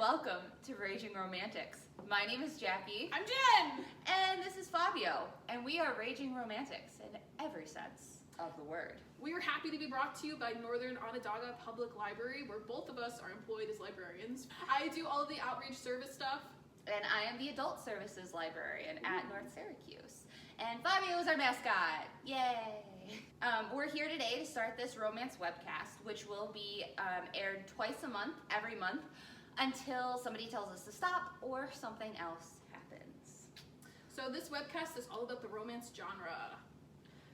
welcome to Raging Romantics. My name is Jackie. I'm Jen! And this is Fabio, and we are Raging Romantics in every sense of the word. We are happy to be brought to you by Northern Onondaga Public Library, where both of us are employed as librarians. I do all of the outreach service stuff. And I am the Adult Services Librarian at North Syracuse. And Fabio is our mascot. Yay! We're here today to start this romance webcast, which will be aired twice a month, every month, until somebody tells us to stop or something else happens. So this webcast is all about the romance genre.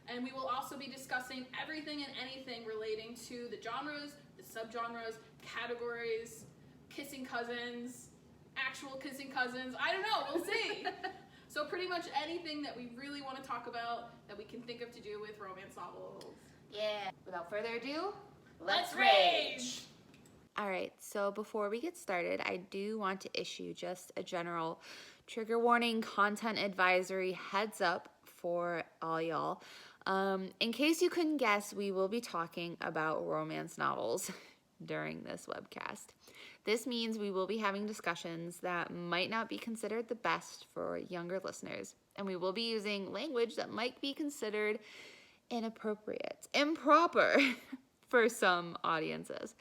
And we will also be discussing everything and anything relating to the genres, the subgenres, categories, kissing cousins, actual kissing cousins. I don't know, we'll see. So pretty much anything that we really want to talk about that we can think of to do with romance novels. Yeah. Without further ado, let's rage! All right, so before we get started, I do want to issue just a general trigger warning, content advisory heads up for all y'all. In case you couldn't guess, we will be talking about romance novels during this webcast. This means we will be having discussions that might not be considered the best for younger listeners, and we will be using language that might be considered inappropriate, improper for some audiences.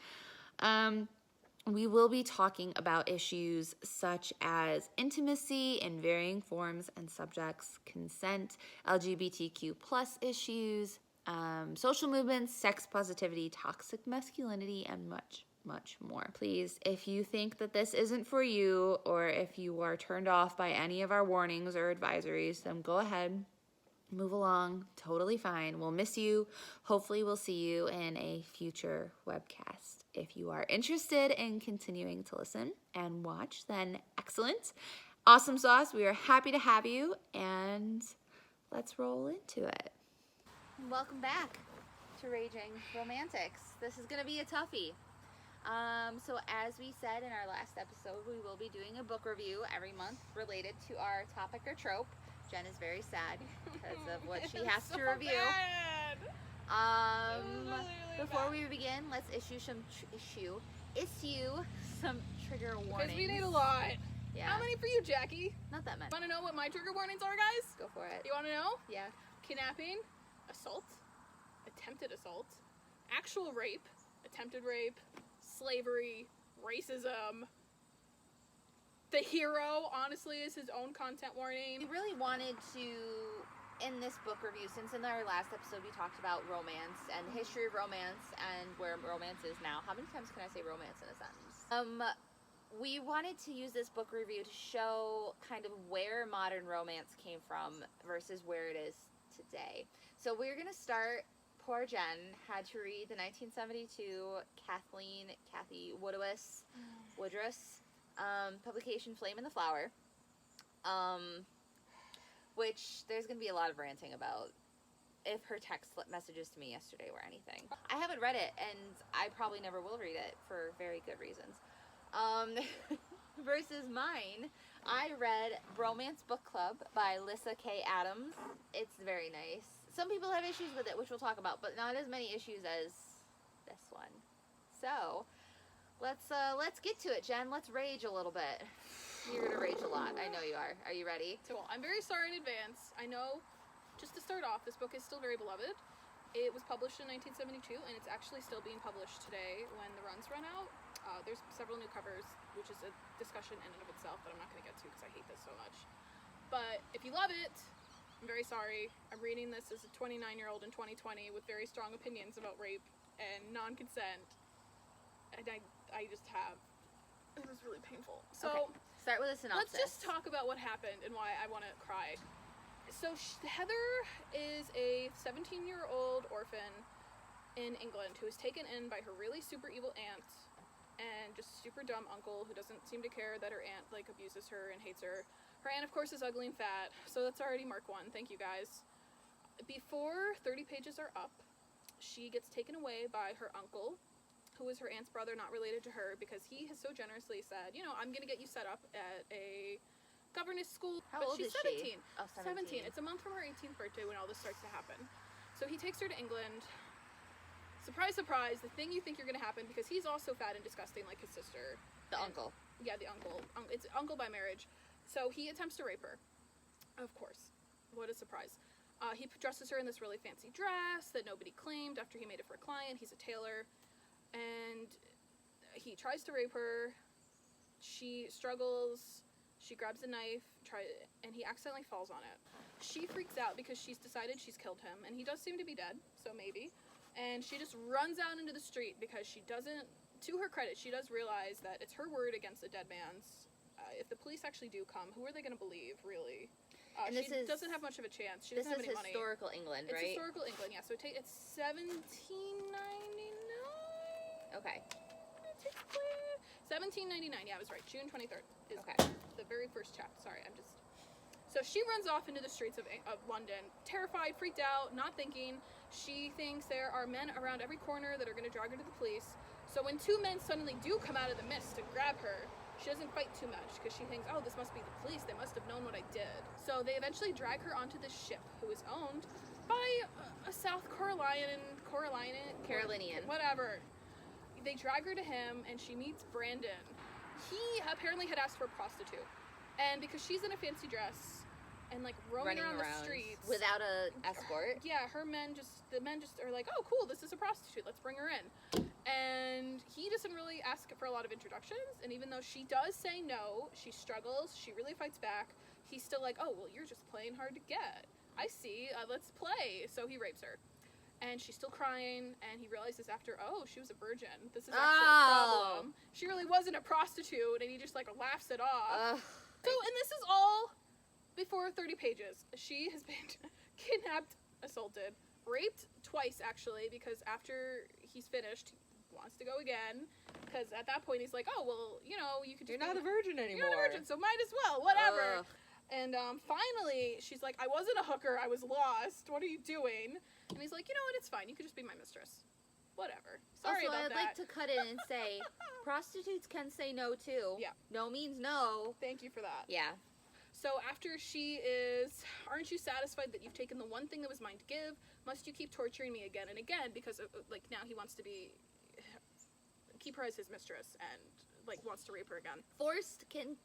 We will be talking about issues such as intimacy in varying forms and subjects, consent, LGBTQ+ issues, social movements, sex positivity, toxic masculinity, and much more. Please, if you think that this isn't for you, or if you are turned off by any of our warnings or advisories, then go ahead, move along, totally fine. We'll miss you. Hopefully we'll see you in a future webcast. If you are interested in continuing to listen and watch, then excellent. Awesome sauce. We are happy to have you, and let's roll into it. Welcome back to Raging Romantics. This is going to be a toughie. So as we said in our last episode, we will be doing a book review every month related to our topic or trope. Jen is very sad because of what she has to review. Before we begin, let's issue some trigger warnings. Because we need a lot. Yeah. How many for you, Jackie? Not that many. Want to know what my trigger warnings are, guys? Go for it. You want to know? Yeah. Kidnapping, assault, attempted assault, actual rape, attempted rape, slavery, racism. The hero, honestly, is his own content warning. We really wanted to, in this book review, since in our last episode we talked about romance and the history of romance and where romance is now. How many times can I say romance in a sentence? We wanted to use this book review to show kind of where modern romance came from versus where it is today. So we're going to start. Poor Jen had to read the 1972 Kathy Woodruss publication Flame in the Flower, which there's going to be a lot of ranting about if her text messages to me yesterday were anything. I haven't read it, and I probably never will read it for very good reasons. Versus mine, I read Bromance Book Club by Lyssa K. Adams. It's very nice. Some people have issues with it, which we'll talk about, but not as many issues as this one. So, let's get to it, Jen. Let's rage a little bit. You're gonna rage a lot. I know you are. Are you ready? So I'm very sorry in advance. I know, just to start off, this book is still very beloved. It was published in 1972, and it's actually still being published today when the runs run out. There's several new covers, which is a discussion in and of itself that I'm not going to get to because I hate this so much. But if you love it, I'm very sorry. I'm reading this as a 29-year-old in 2020 with very strong opinions about rape and non-consent. And I just have... It was really painful. So, okay. Start with a synopsis. Let's just talk about what happened and why I want to cry. So Heather is a 17-year-old orphan in England who is taken in by her really super evil aunt and just super dumb uncle who doesn't seem to care that her aunt abuses her and hates her. Her aunt, of course, is ugly and fat, so that's already mark one. Thank you, guys. Before 30 pages are up, she gets taken away by her uncle, who is her aunt's brother, not related to her, because he has so generously said, I'm going to get you set up at a governess school. How old she's is 17. She? Oh, 17. It's a month from her 18th birthday when all this starts to happen. So he takes her to England. surprise, surprise, the thing you think you're gonna happen, because he's also fat and disgusting like his sister. The uncle. Yeah, the uncle. It's uncle by marriage. So he attempts to rape her. Of course. What a surprise. He dresses her in this really fancy dress that nobody claimed after he made it for a client. He's a tailor. And he tries to rape her. She struggles. She grabs a knife, and he accidentally falls on it. She freaks out because she's decided she's killed him, and he does seem to be dead, so maybe. And she just runs out into the street because she doesn't, to her credit, she does realize that it's her word against a dead man's. If the police actually do come, who are they going to believe, really? And she doesn't have much of a chance. She doesn't have any money. This is historical England, right? It's historical England, yeah. So it's 1799. Okay. 1799, yeah, I was right. June 23rd is Okay. the very first chapter. Sorry, So she runs off into the streets of London, terrified, freaked out, not thinking. She thinks there are men around every corner that are going to drag her to the police. So when two men suddenly do come out of the mist and grab her, she doesn't fight too much because she thinks, oh, this must be the police. They must have known what I did. So they eventually drag her onto this ship, who is owned by a South Carolinian, whatever. They drag her to him, and she meets Brandon. He apparently had asked for a prostitute, and because she's in a fancy dress and like roaming around the streets without a escort. Yeah, the men just are like, oh, cool, this is a prostitute. Let's bring her in. And he doesn't really ask for a lot of introductions, and even though she does say no, she struggles, she really fights back, he's still like, oh, well, you're just playing hard to get. I see, let's play. So he rapes her. And she's still crying, and he realizes after, oh, she was a virgin. This is actually a problem. She really wasn't a prostitute, and he just, like, laughs it off. So, and this is all before 30 pages. She has been kidnapped, assaulted, raped twice, actually, because after he's finished, he wants to go again, because at that point, he's like, oh, well, you know, you could just... You're not a virgin anymore. You're not a virgin, so might as well, whatever. And finally, she's like, I wasn't a hooker, I was lost. What are you doing? And he's like, you know what, it's fine. You could just be my mistress. Whatever. Sorry about that. I'd like to cut in and say, prostitutes can say no, too. Yeah. No means no. Thank you for that. Yeah. So after she is, aren't you satisfied that you've taken the one thing that was mine to give? Must you keep torturing me again and again? Because, like, now he wants to keep her as his mistress and, like, wants to rape her again. Forced can...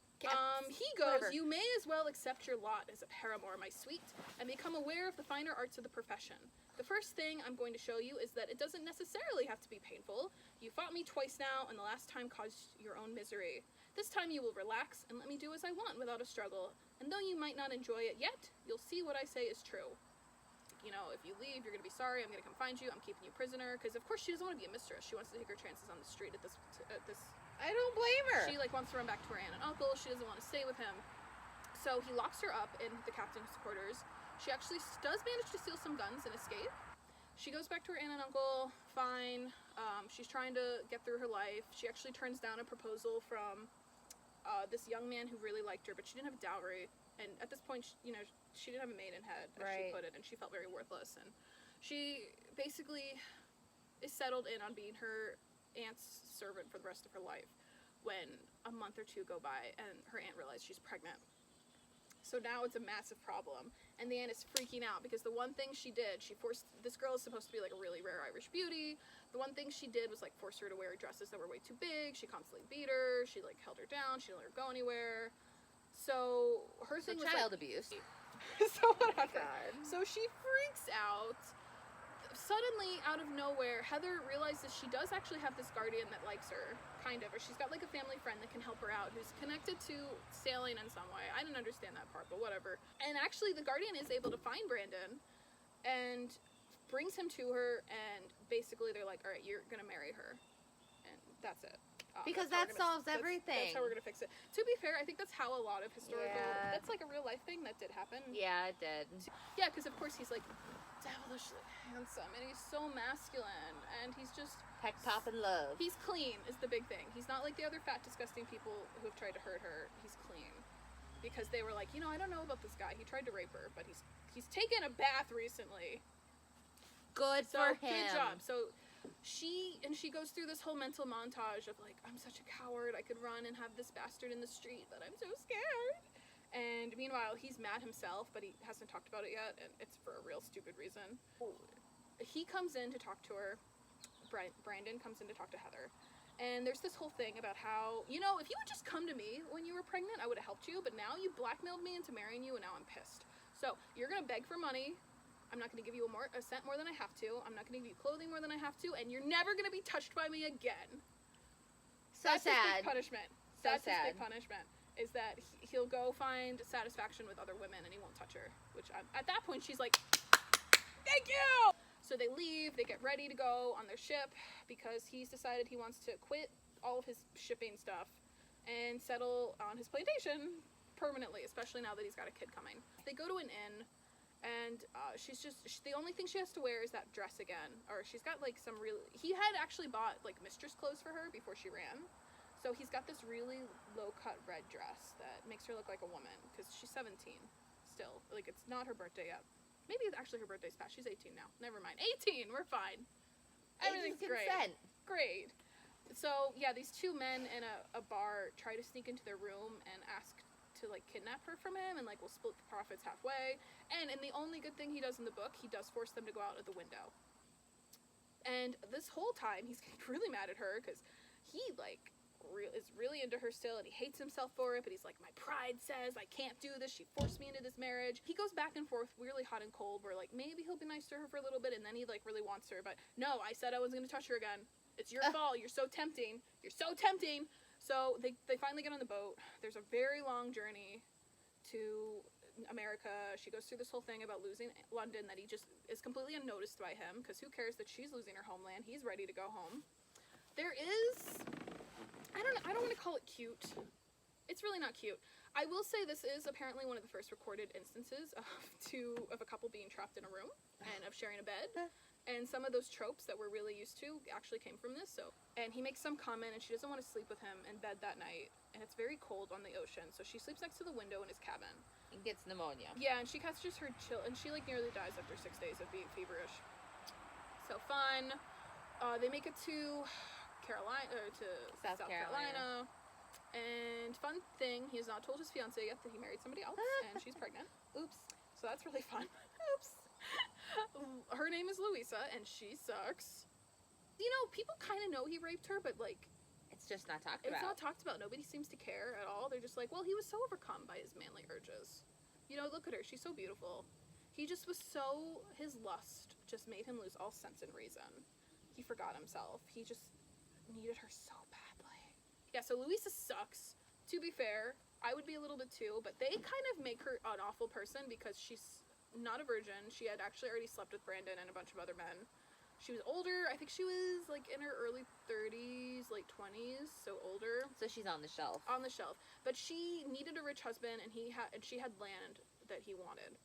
He goes, whatever. You may as well accept your lot as a paramour, my sweet, and become aware of the finer arts of the profession. The first thing I'm going to show you is that it doesn't necessarily have to be painful. You fought me twice now, and the last time caused your own misery. This time you will relax and let me do as I want without a struggle, and though you might not enjoy it yet, you'll see what I say is true. You know, if you leave, you're going to be sorry, I'm going to come find you, I'm keeping you prisoner, because of course she doesn't want to be a mistress. She wants to take her chances on the street at this I don't blame her. She, like, wants to run back to her aunt and uncle. She doesn't want to stay with him. So he locks her up in the captain's quarters. She actually does manage to steal some guns and escape. She goes back to her aunt and uncle, fine. She's trying to get through her life. She actually turns down a proposal from this young man who really liked her, but she didn't have a dowry. And at this point, she didn't have a maidenhead, as she put it, and she felt very worthless. And she basically is settled in on being her aunt's servant for the rest of her life, when a month or two go by and her aunt realizes she's pregnant. So now it's a massive problem, and the aunt is freaking out because the one thing she did, this girl is supposed to be like a really rare Irish beauty. The one thing she did was like force her to wear dresses that were way too big. She constantly beat her. She like held her down. She didn't let her go anywhere. So her thing was child like, abuse. So whatever. God. So she freaks out. Suddenly, out of nowhere, Heather realizes she does actually have this guardian that likes her, kind of, or she's got like a family friend that can help her out, who's connected to sailing in some way. I didn't understand that part, but whatever. And actually, the guardian is able to find Brandon and brings him to her, and basically they're like, all right, you're gonna marry her, and that's it. Because that solves everything. That's how we're gonna fix it. To be fair, I think that's how a lot of historical, Yeah. that's like a real life thing that did happen. Yeah, it did. Yeah, because of course he's like devilishly handsome, and he's so masculine, and he's just Heck, pop, and love. he's clean is the big thing. He's not like the other fat, disgusting people who have tried to hurt her. He's clean because they were like, you know, I don't know about this guy. He tried to rape her, but he's taken a bath recently. Good So for him. good job. So she goes through this whole mental montage of like, I'm such a coward. I could run and have this bastard in the street, but I'm so scared. And meanwhile, he's mad himself, but he hasn't talked about it yet, and it's for a real stupid reason. He comes in to talk to her, Brandon comes in to talk to Heather. And there's this whole thing about how, you know, if you would just come to me when you were pregnant, I would have helped you, but now you blackmailed me into marrying you, and now I'm pissed. So, you're gonna beg for money. I'm not gonna give you a cent more than I have to. I'm not gonna give you clothing more than I have to, and you're never gonna be touched by me again. So That's sad. his big punishment. So That's sad. his big punishment, is that he'll go find satisfaction with other women, and he won't touch her. Which, at that point, she's like, thank you! So they leave, they get ready to go on their ship, because he's decided he wants to quit all of his shipping stuff and settle on his plantation permanently, especially now that he's got a kid coming. They go to an inn, and the only thing she has to wear is that dress again, or she's got like some he had actually bought like mistress clothes for her before she ran, so he's got this really low-cut red dress that makes her look like a woman, because she's 17 still, like it's not her birthday yet. Maybe it's actually her birthday's past. She's 18 now. Never mind. 18! We're fine. Everything's great. Consent. Great. So, yeah, these two men in a bar try to sneak into their room and ask to, like, kidnap her from him, and, like, we'll split the profits halfway. And the only good thing he does in the book, he does force them to go out of the window. And this whole time, he's getting really mad at her, because he, like, is really into her still, and he hates himself for it, but he's like, my pride says I can't do this, she forced me into this marriage. He goes back and forth really hot and cold, where like maybe he'll be nice to her for a little bit, and then he like really wants her, but no, I said I wasn't gonna touch her again, it's your fault, you're so tempting. So they finally get on the boat. There's a very long journey to America. She goes through this whole thing about losing London, that he just is completely unnoticed by him, because who cares that she's losing her homeland, he's ready to go home. There is, I don't want to call it cute. It's really not cute. I will say this is apparently one of the first recorded instances of a couple being trapped in a room and of sharing a bed. And some of those tropes that we're really used to actually came from this. And he makes some comment, and she doesn't want to sleep with him in bed that night. And it's very cold on the ocean, so she sleeps next to the window in his cabin. And gets pneumonia. Yeah, and she catches her chill, and she like nearly dies after 6 days of being feverish. So fun. They make it to South Carolina. And fun thing, he has not told his fiance yet that he married somebody else, and she's pregnant. Oops. So that's really fun. Oops. Her name is Louisa, and she sucks. You know, people kind of know he raped her, but like, It's just not talked about. it's not talked about. Nobody seems to care at all. They're just like, well, he was so overcome by his manly urges. You know, look at her. She's so beautiful. He just was so, his lust just made him lose all sense and reason. He forgot himself. He just needed her so badly. Yeah, so Louisa sucks. To be fair, I would be a little bit too, but they kind of make her an awful person because she's not a virgin. She had actually already slept with Brandon and a bunch of other men. She was older. I think she was like in her early 30s, late 20s, so older. So she's on the shelf. On the shelf. But she needed a rich husband, and she had land that he wanted.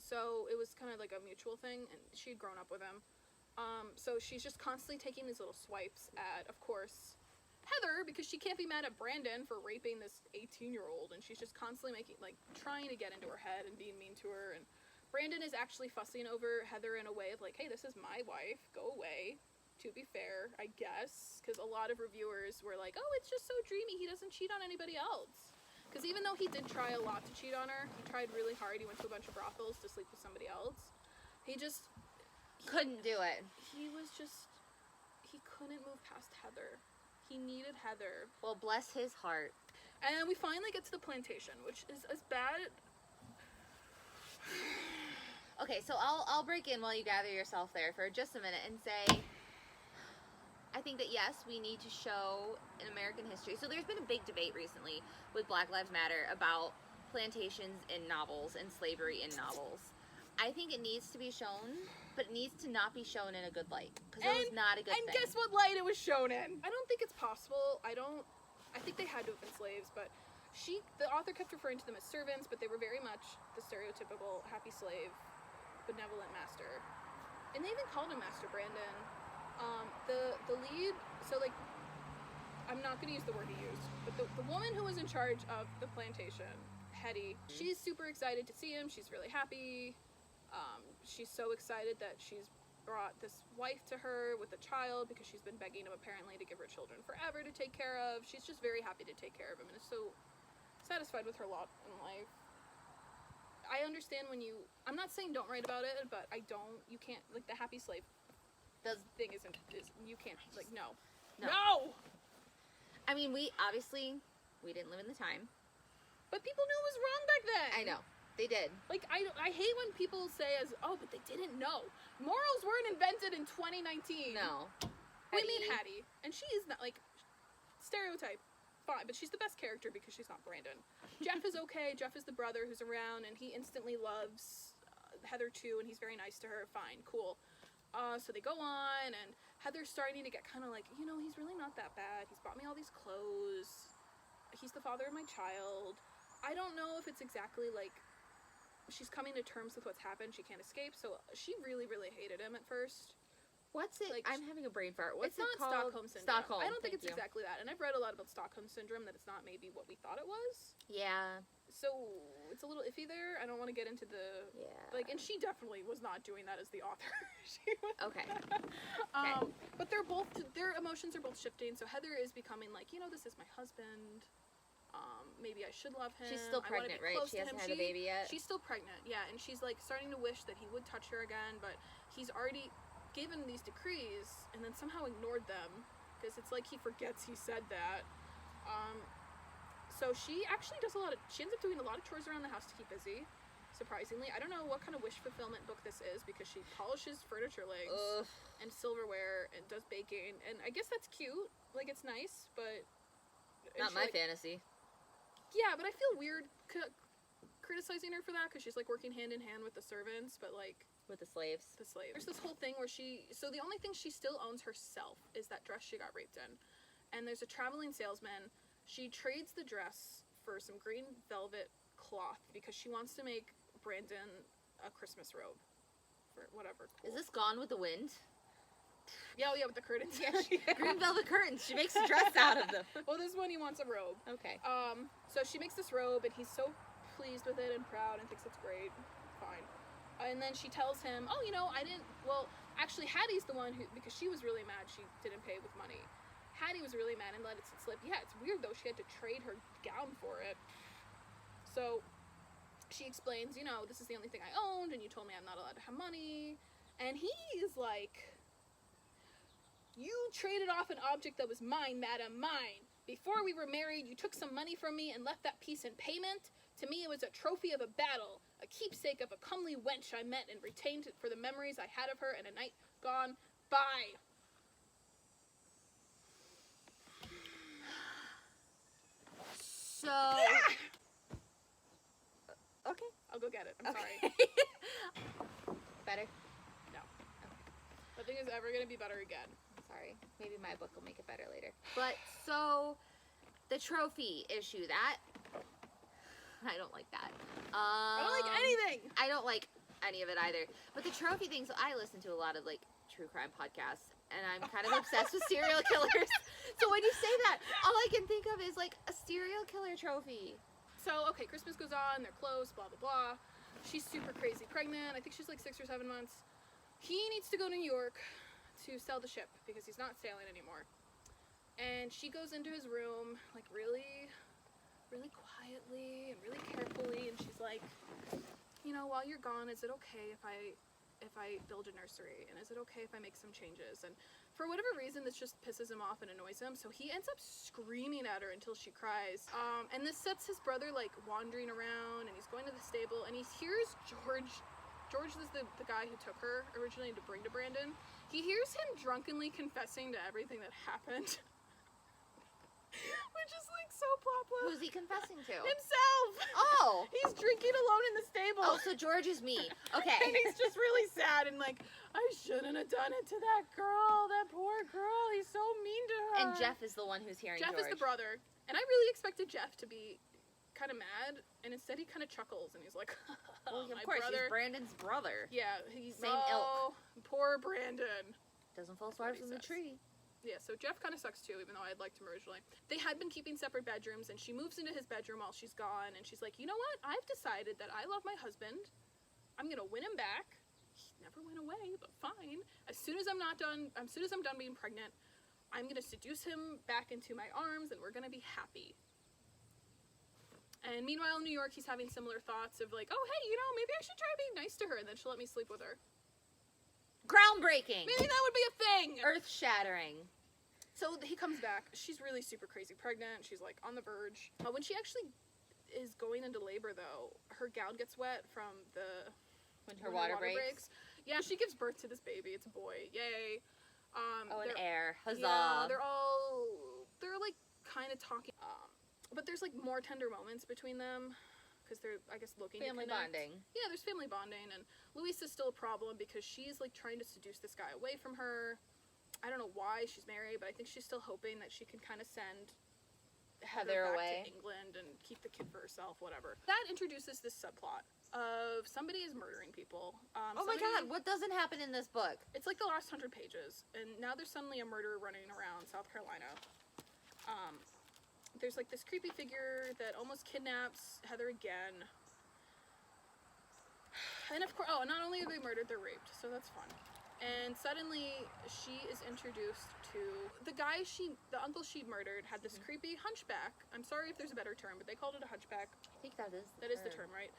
So it was kind of like a mutual thing, and she'd grown up with him. So she's just constantly taking these little swipes at, of course, Heather, because she can't be mad at Brandon for raping this 18-year-old, and she's just constantly trying to get into her head and being mean to her, and Brandon is actually fussing over Heather in a way of like, hey, this is my wife, go away, to be fair, I guess, because a lot of reviewers were like, oh, it's just so dreamy, he doesn't cheat on anybody else. Because even though he did try a lot to cheat on her, he tried really hard, he went to a bunch of brothels to sleep with somebody else, he couldn't do it. He couldn't move past Heather. He needed Heather. Well, bless his heart. And we finally get to the plantation, which is as bad. Okay, so I'll break in while you gather yourself there for just a minute and say, I think that yes, we need to show in American history. So there's been a big debate recently with Black Lives Matter about plantations in novels and slavery in novels. I think it needs to be shown, but it needs to not be shown in a good light, because it was not a good thing. And guess what light it was shown in? I don't think it's possible. I think they had to have been slaves, but the author kept referring to them as servants, but they were very much the stereotypical happy slave, benevolent master. And they even called him Master Brandon. The lead, so like, I'm not going to use the word he used, but the woman who was in charge of the plantation, Hetty, she's super excited to see him. She's really happy. She's so excited that she's brought this wife to her with a child because she's been begging him apparently to give her children forever to take care of. She's just very happy to take care of him and is so satisfied with her lot in life. I understand I'm not saying don't write about it, but you can't, like the happy slave thing is you can't, like, no. I mean, we didn't live in the time. But people knew it was wrong back then. I know. They did. Like, I hate when people say but they didn't know. Morals weren't invented in 2019. No. We meet Hattie, and she is not, like, stereotype. Fine, but she's the best character because she's not Brandon. Jeff is okay. Jeff is the brother who's around, and he instantly loves Heather too, and he's very nice to her. Fine, cool. So they go on, and Heather's starting to get kind of like, he's really not that bad. He's bought me all these clothes. He's the father of my child. I don't know if it's exactly like she's coming to terms with what's happened. She can't escape, so she really, really hated him at first. What's it? Like, I'm having a brain fart. What's it's not it called? Stockholm syndrome. Stockholm. I don't think it's Thank you. exactly that. And I've read a lot about Stockholm syndrome, that it's not maybe what we thought it was. Yeah. So it's a little iffy there. I don't want to get into the and she definitely was not doing that as the author. She was, Okay. But their emotions are both shifting. So Heather is becoming like, this is my husband. Maybe I should love him. She's still pregnant, right? She hasn't had a baby yet. She's still pregnant, yeah, and she's like starting to wish that he would touch her again, but he's already given these decrees and then somehow ignored them because it's like he forgets he said that. So she actually does she ends up doing a lot of chores around the house to keep busy, surprisingly. I don't know what kind of wish fulfillment book this is because she polishes furniture legs and silverware and does baking, and I guess that's cute. Like, it's nice, but... Not my fantasy. Yeah, but I feel weird criticizing her for that because she's, like, working hand in hand with the servants, but, like... With the slaves. There's this whole thing where so the only thing she still owns herself is that dress she got raped in. And there's a traveling salesman. She trades the dress for some green velvet cloth because she wants to make Brandon a Christmas robe. For whatever. Cool. Is this Gone with the Wind? Yeah, with the curtains. Yeah, green velvet curtains. She makes a dress out of them. Well, this one he wants a robe. Okay. So she makes this robe, and he's so pleased with it and proud and thinks it's great. Fine. And then she tells him, actually Hattie's the one who, because she was really mad she didn't pay with money. Hattie was really mad and let it slip. Yeah, it's weird though, she had to trade her gown for it. So she explains, this is the only thing I owned, and you told me I'm not allowed to have money. And he is like, you traded off an object that was mine, madam, mine. Before we were married, you took some money from me and left that piece in payment. To me, it was a trophy of a battle, a keepsake of a comely wench I met and retained for the memories I had of her and a night gone by. So... Okay. I'll go get it. I'm sorry. Better? No. Nothing is ever going to be better again. Sorry. Maybe my book will make it better later. But, so, the trophy issue, I don't like that. I don't like anything! I don't like any of it either. But the trophy thing, so I listen to a lot of, like, true crime podcasts, and I'm kind of obsessed with serial killers. So when you say that, all I can think of is, like, a serial killer trophy. So, okay, Christmas goes on, they're close, blah, blah, blah. She's super crazy pregnant. I think she's like 6 or 7 months. He needs to go to New York to sell the ship because he's not sailing anymore. And she goes into his room, like, really, really quietly and really carefully, and she's like, while you're gone, is it okay if I build a nursery? And is it okay if I make some changes? And for whatever reason, this just pisses him off and annoys him, so he ends up screaming at her until she cries. And this sets his brother, like, wandering around, and he's going to the stable, and he hears George. George is the guy who took her originally to bring to Brandon. He hears him drunkenly confessing to everything that happened. Which is, like, so plot. Who's he confessing to? Himself! Oh! He's drinking alone in the stable. Oh, so George is me. Okay. And he's just really sad and like, I shouldn't have done it to that girl, that poor girl. He's so mean to her. And Jeff is the one who's hearing Jeff George. is the brother. And I really expected Jeff to be kind of mad, and instead he kind of chuckles, and he's like, well, of my course, brother. he's Brandon's brother. Yeah, he's Same ilk. Poor Brandon. Doesn't fall far from the tree. Yeah, so Jeff kind of sucks too, even though I'd liked him originally. They had been keeping separate bedrooms, and she moves into his bedroom while she's gone, and she's like, you know what? I've decided that I love my husband. I'm gonna win him back. He never went away, but fine. As soon as I'm done being pregnant, I'm gonna seduce him back into my arms, and we're gonna be happy. And meanwhile in New York, he's having similar thoughts of like, oh hey, maybe I should try being nice to her, and then she'll let me sleep with her. Groundbreaking. Maybe that would be a thing. Earth-shattering. So he comes back. She's really super crazy pregnant. She's like on the verge. When she actually is going into labor, though, her gown gets wet from When her water breaks. Yeah, she gives birth to this baby. It's a boy. Yay. An heir. Huzzah. Yeah, they're like kind of talking. But there's like more tender moments between them because they're, I guess, looking family to connect. bonding. Yeah, there's family bonding, and Louisa's still a problem because she's like trying to seduce this guy away from her. I don't know why she's married, but I think she's still hoping that she can kind of send Heather back away to England and keep the kid for herself, whatever. That introduces this subplot of somebody is murdering people. Oh my god, what doesn't happen in this book? It's like the last 100 pages, and now there's suddenly a murderer running around South Carolina. There's like this creepy figure that almost kidnaps Heather again. And of course, not only are they murdered, they're raped, so that's fun. And suddenly, she is introduced to the guy the uncle she murdered had this creepy hunchback. I'm sorry if there's a better term, but they called it a hunchback. I think that is the term, right?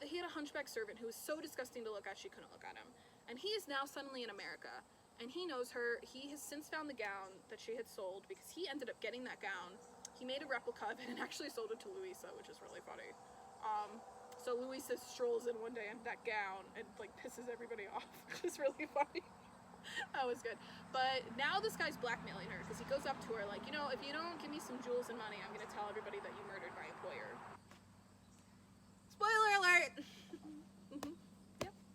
He had a hunchback servant who was so disgusting to look at, she couldn't look at him. And he is now suddenly in America, and he knows her. He has since found the gown that she had sold because he ended up getting that gown. He made a replica of it and actually sold it to Louisa, which is really funny. So Louisa strolls in one day in that gown and like pisses everybody off, which is really funny. That was good. But now this guy's blackmailing her because he goes up to her like, if you don't give me some jewels and money, I'm going to tell everybody that you murdered my employer. Spoiler alert!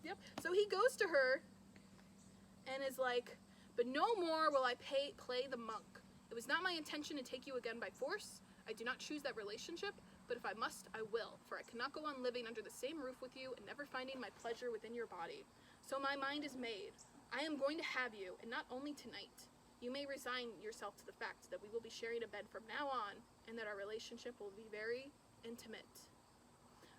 Yep. So he goes to her and is like, but no more will I play the monk. It was not my intention to take you again by force. I do not choose that relationship, but if I must, I will, for I cannot go on living under the same roof with you and never finding my pleasure within your body. So my mind is made. I am going to have you, and not only tonight. You may resign yourself to the fact that we will be sharing a bed from now on, and that our relationship will be very intimate.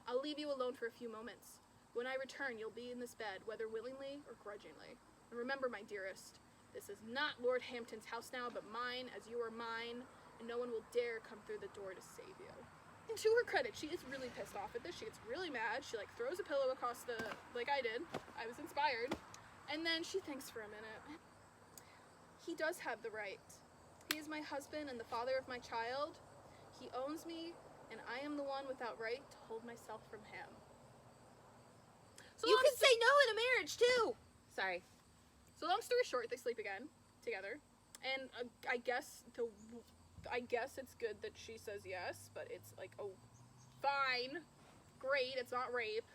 I'll leave you alone for a few moments. When I return, you'll be in this bed, whether willingly or grudgingly. And remember, my dearest, this is not Lord Hampton's house now, but mine, as you are mine, and no one will dare come through the door to save you. And to her credit, she is really pissed off at this. She gets really mad. She like throws a pillow across like I did. I was inspired. And then she thinks for a minute. He does have the right. He is my husband and the father of my child. He owns me, and I am the one without right to hold myself from him. So you can say no in a marriage too. Sorry. So long story short, they sleep again together, and I guess it's good that she says yes, but it's like, oh, fine, great. It's not rape.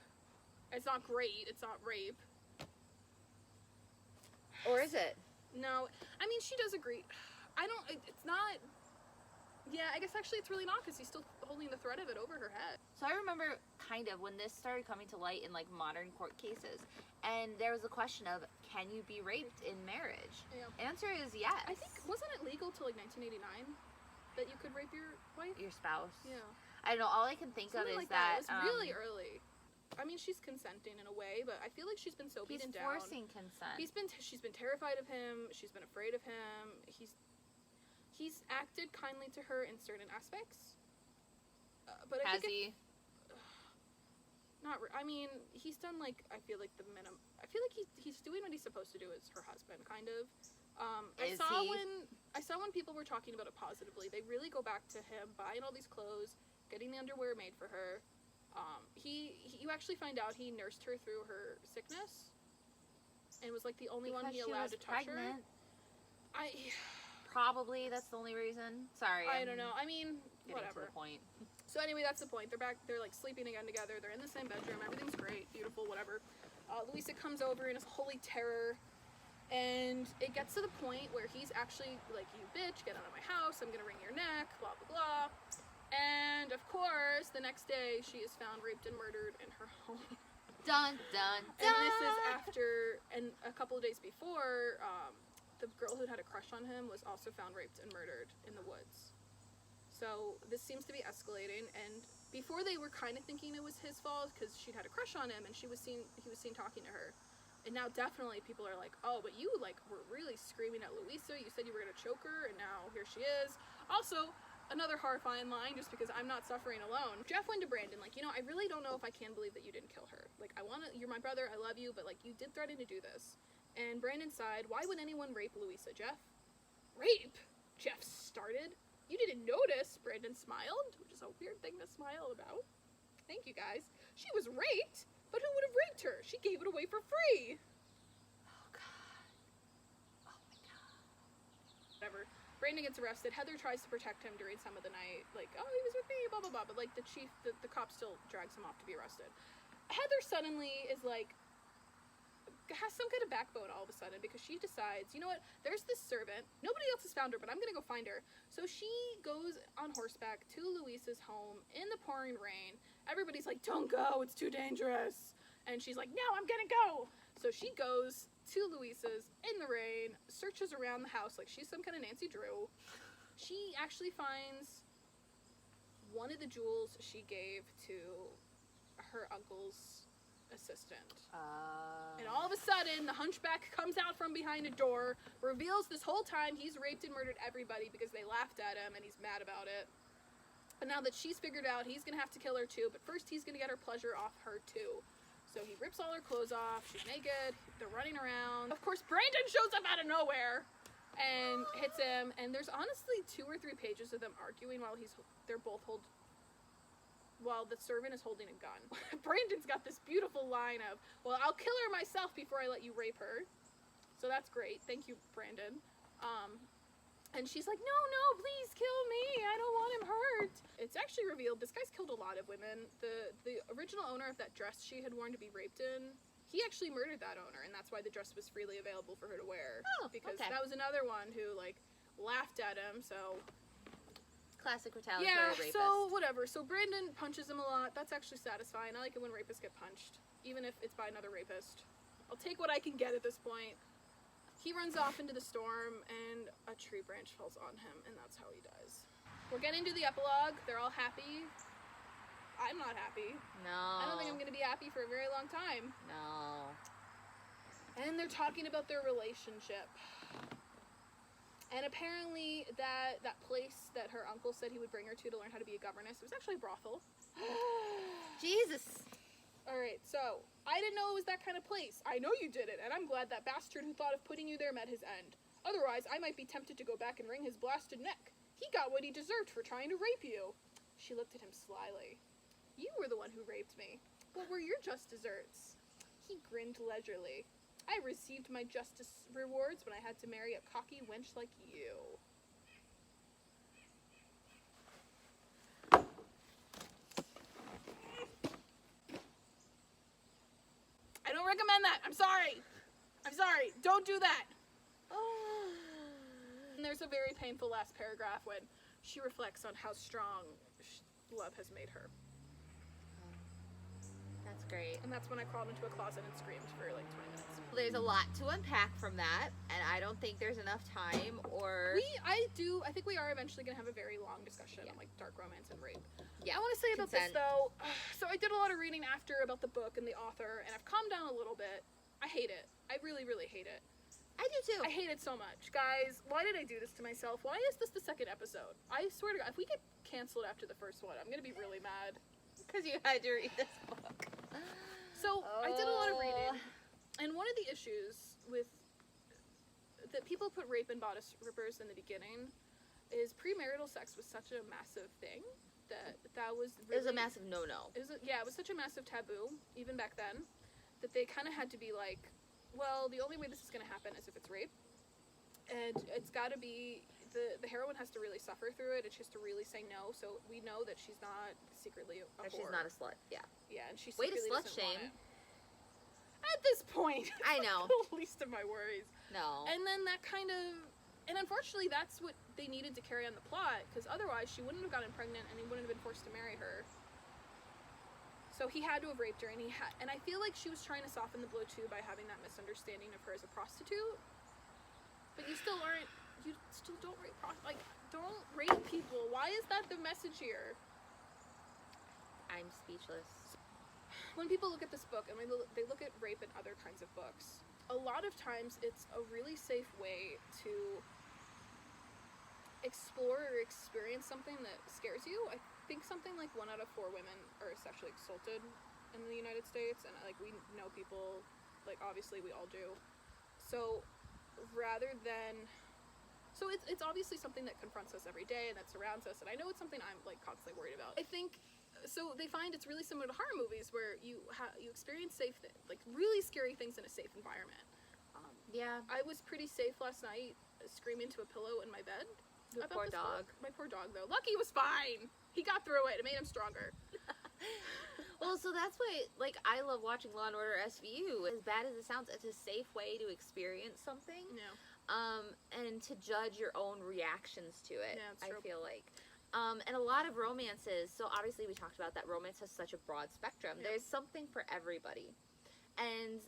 It's not great. It's not rape. Or is it? No, I mean she does agree. It's not. Yeah, I guess actually it's really not because he's still holding the threat of it over her head. So I remember kind of when this started coming to light in like modern court cases, and there was a question of, can you be raped in marriage? Yeah. Answer is yes. I think, wasn't it legal till like 1989 that you could rape your wife? Your spouse. Yeah. I don't know, all I can think Something of is like that. that It was really early. I mean, she's consenting in a way, but I feel like she's been so beaten down. He's forcing consent. She's been terrified of him. She's been afraid of him. He's acted kindly to her in certain aspects. But I think I mean, he's done like, I feel like the minimum. I feel like he's doing what he's supposed to do as her husband, kind of. I saw when people were talking about it positively. They really go back to him buying all these clothes, getting the underwear made for her. You actually find out he nursed her through her sickness, and was like the only one he allowed to touch her. Probably that's the only reason. Sorry. I don't know. I mean, whatever. To the point. So anyway, that's the point. They're back. They're like sleeping again together. They're in the same bedroom. Everything's great, beautiful, whatever. Louisa comes over in his holy terror, and it gets to the point where he's actually like, "You bitch, get out of my house. I'm gonna wring your neck." Blah blah blah. And of course, the next day, she is found raped and murdered in her home. Dun dun dun. And this is after, and a couple of days before, the girl who had a crush on him was also found raped and murdered in the woods. So this seems to be escalating, and before they were kind of thinking it was his fault because she'd had a crush on him and he was seen talking to her. And now definitely people are like, oh, but you like were really screaming at Louisa. You said you were going to choke her, and now here she is. Also, another horrifying line, just because I'm not suffering alone. Jeff went to Brandon, like, I really don't know if I can believe that you didn't kill her. Like, you're my brother, I love you, but like, you did threaten to do this. And Brandon sighed, "Why would anyone rape Louisa, Jeff?" "Rape?" Jeff started. "You didn't notice," Brandon smiled, which is a weird thing to smile about. "Thank you, guys. She was raped, but who would have raped her? She gave it away for free." Oh, God. Oh, my God. Whatever. Brandon gets arrested. Heather tries to protect him during some of the night. Like, "Oh, he was with me, blah, blah, blah." But, like, the chief, the cop still drags him off to be arrested. Heather suddenly is, like, has some kind of backbone all of a sudden, because she decides, you know what, there's this servant, nobody else has found her, but I'm gonna go find her. So she goes on horseback to Louisa's home in the pouring rain. Everybody's like, "Don't go, it's too dangerous." And she's like, "No, I'm gonna go." So she goes to Louisa's in the rain, searches around the house like she's some kind of Nancy Drew. She actually finds one of the jewels she gave to her uncle's assistant. And all of a sudden, the hunchback comes out from behind a door, reveals this whole time he's raped and murdered everybody because they laughed at him, and he's mad about it. And now that she's figured out, he's gonna have to kill her too, but first he's gonna get her pleasure off her too. So he rips all her clothes off, she's naked, they're running around. Of course, Brandon shows up out of nowhere and hits him, and there's honestly 2 or 3 pages of them arguing while while the servant is holding a gun. Brandon's got this beautiful line of, "Well, I'll kill her myself before I let you rape her." So that's great. Thank you, Brandon. And she's like, no, please kill me. I don't want him hurt. It's actually revealed this guy's killed a lot of women. The original owner of that dress she had worn to be raped in, he actually murdered that owner, and that's why the dress was freely available for her to wear. Oh, because okay. that was another one who, like, laughed at him, so... Classic retaliatory Yeah, rapist. so whatever. So Brandon punches him a lot. That's actually satisfying. I like it when rapists get punched, even if it's by another rapist. I'll take what I can get at this point. He runs off into the storm, and a tree branch falls on him, and that's how he dies. We're getting to the epilogue. They're all happy. I'm not happy. No. I don't think I'm going to be happy for a very long time. No. And they're talking about their relationship. And apparently that place that her uncle said he would bring her to learn how to be a governess, it was actually a brothel. Jesus. Alright, so, I didn't know it was that kind of place. I know you did it, and I'm glad that bastard who thought of putting you there met his end. Otherwise, I might be tempted to go back and wring his blasted neck. He got what he deserved for trying to rape you. She looked at him slyly. You were the one who raped me. What were your just deserts? He grinned leisurely. I received my justice rewards when I had to marry a cocky wench like you. I don't recommend that. I'm sorry. Don't do that. And there's a very painful last paragraph when she reflects on how strong love has made her. That's great. And that's when I crawled into a closet and screamed for like 20 minutes. There's a lot to unpack from that, and I don't think there's enough time or... I think we are eventually going to have a very long discussion on like dark romance and rape. Yeah. I want to say about this Consent. though, so I did a lot of reading after about the book and the author, and I've calmed down a little bit. I hate it. I really, really hate it. I do too. I hate it so much. Guys, why did I do this to myself? Why is this the second episode? I swear to God, if we get canceled after the first one, I'm going to be really mad. Because you had to read this book. So, I did a lot of reading, and one of the issues with that people put rape and bodice rippers in the beginning is premarital sex was such a massive thing that was really... It was a massive no-no. It was such a massive taboo, even back then, that they kind of had to be like, well, the only way this is going to happen is if it's rape, and it's got to be... The heroine has to really suffer through it, and she has to really say no, so we know that she's not secretly a whore. She's not a slut, yeah. Yeah, and she Way to secretly slut doesn't want shame. it. At this point, I know. the least of my worries. No. And then that kind of... And unfortunately, that's what they needed to carry on the plot, because otherwise she wouldn't have gotten pregnant, and he wouldn't have been forced to marry her. So he had to have raped her, and and I feel like she was trying to soften the blow, too, by having that misunderstanding of her as a prostitute. But you still aren't... You still don't rape don't rape people. Why is that the message here? I'm speechless. When people look at this book and they look at rape and other kinds of books, a lot of times it's a really safe way to explore or experience something that scares you. I think something like 1 out of 4 women are sexually assaulted in the United States, and like we know people, like obviously we all do. So rather than, so it's obviously something that confronts us every day and that surrounds us, and I know it's something I'm like constantly worried about. I think, so they find it's really similar to horror movies where you experience safe like really scary things in a safe environment. Yeah. I was pretty safe last night, screaming to a pillow in my bed. Your poor dog. My poor dog, though. Lucky was fine. He got through it. It made him stronger. Well, so that's why, like, I love watching Law & Order SVU. As bad as it sounds, it's a safe way to experience something. Yeah. And to judge your own reactions to it, Yeah, it's I true. feel like. And a lot of romances, so obviously we talked about that romance has such a broad spectrum. Yeah. There's something for everybody. And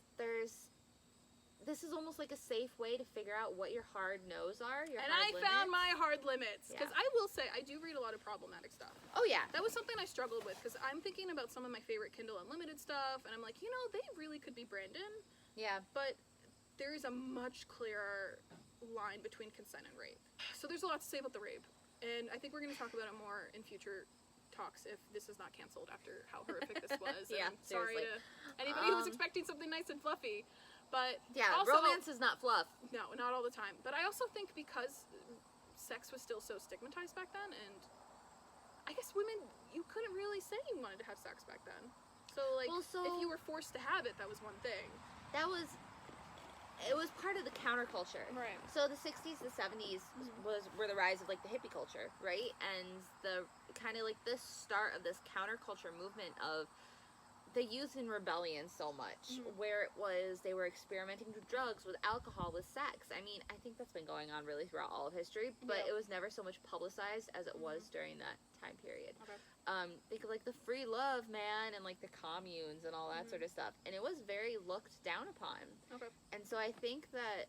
this is almost like a safe way to figure out what your hard no's are, your And hard I found limits. my hard limits. Because Yeah. I will say, I do read a lot of problematic stuff. Oh, yeah. That was something I struggled with, because I'm thinking about some of my favorite Kindle Unlimited stuff, and I'm like, they really could be Brandon, Yeah. but there is a much clearer line between consent and rape. So there's a lot to say about the rape, and I think we're going to talk about it more in future talks if this is not canceled after how horrific this was. Yeah, And sorry seriously. to anybody who was expecting something nice and fluffy, but Yeah, also, romance is not fluff. no, not all the time. But I also think because sex was still so stigmatized back then, and I guess women, you couldn't really say you wanted to have sex back then. So, like, Well, so- if you were forced to have it, that was one thing. It was part of the counterculture. Right. So the 60s, the 70s were the rise of, like, the hippie culture, right? And the kind of, like, the start of this counterculture movement of the youth in rebellion so much, where it was they were experimenting with drugs, with alcohol, with sex. I mean, I think that's been going on really throughout all of history, but Yeah. it was never so much publicized as it was during that time period. Okay. Think of, like, the free love, man, and, like, the communes and all that sort of stuff. And it was very looked down upon. Okay. And so I think that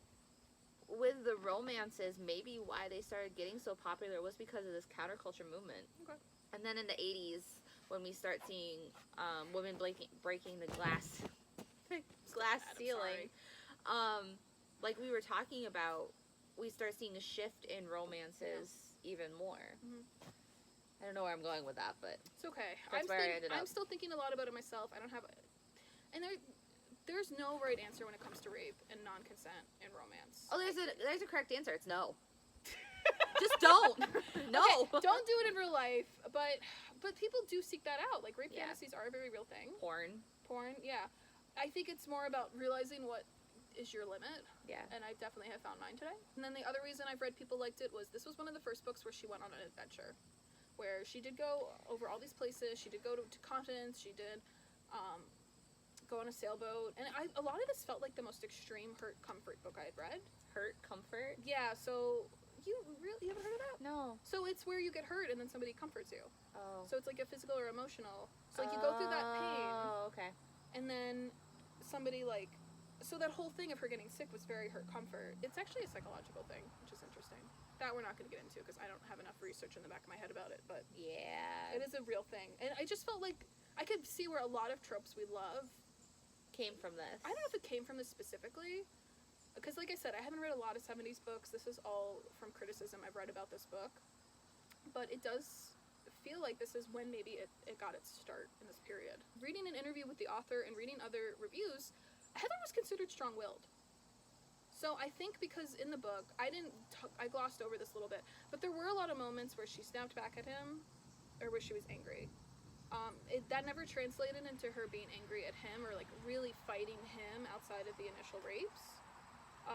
with the romances, maybe why they started getting so popular was because of this counterculture movement. Okay. And then in the 80s, when we start seeing women breaking the glass Bad, I'm ceiling, like we were talking about, we start seeing a shift in romances even more. I don't know where I'm going with that, but It's okay. That's where I ended I'm up. still thinking a lot about it myself. I don't have and there's no right answer when it comes to rape and non-consent in romance. oh, there's a correct answer. It's no. Just don't. No. Okay, don't do it in real life, but people do seek that out. Like, rape Yeah. fantasies are a very real thing. Porn. Porn, yeah. I think it's more about realizing what is your limit, Yeah. and I definitely have found mine today. And then the other reason I've read people liked it was this was one of the first books where she went on an adventure, where she did go over all these places. She did go to continents. She did go on a sailboat, and a lot of this felt like the most extreme hurt comfort book I had read. Hurt comfort. Yeah, so you haven't heard of that? No. So it's where you get hurt and then somebody comforts you. Oh. So it's like a physical or emotional. So like you go through that pain, Oh, okay. and then somebody like, so that whole thing of her getting sick was very hurt comfort. It's actually a psychological thing, which is interesting. That we're not going to get into because I don't have enough research in the back of my head about it, but Yeah. it is a real thing. And I just felt like I could see where a lot of tropes we love, Came from this. I don't know if it came from this specifically, because like I said, I haven't read a lot of 70s books. This is all from criticism I've read about this book. But it does feel like this is when maybe it got its start in this period. Reading an interview with the author and reading other reviews, Heather was considered strong-willed. So I think because in the book, I glossed over this a little bit, but there were a lot of moments where she snapped back at him, or where she was angry. That never translated into her being angry at him or like really fighting him outside of the initial rapes.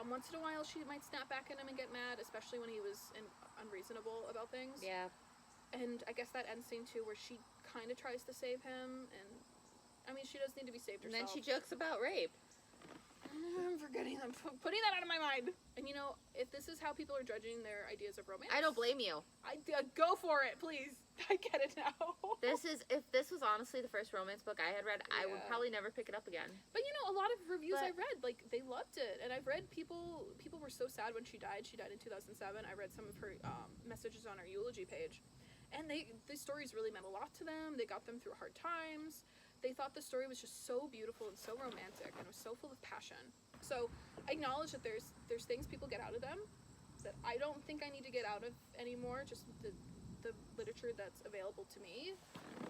Once in a while she might snap back at him and get mad, especially when he was unreasonable about things. Yeah. And I guess that end scene too, where she kind of tries to save him, and I mean she does need to be saved And herself. then she jokes about rape. I'm forgetting, I'm putting that out of my mind. And you know, if this is how people are judging their ideas of romance, I don't blame you. Go for it, please. I get it now. If this was honestly the first romance book I had read, I would Yeah. probably never pick it up again. But you know, a lot of reviews But- I read, like, they loved it. And I've read people were so sad when she died. She died in 2007. I read some of her messages on her eulogy page. And the stories really meant a lot to them. They got them through hard times. They thought the story was just so beautiful and so romantic and it was so full of passion. So I acknowledge that there's things people get out of them that I don't think I need to get out of anymore, just the literature that's available to me.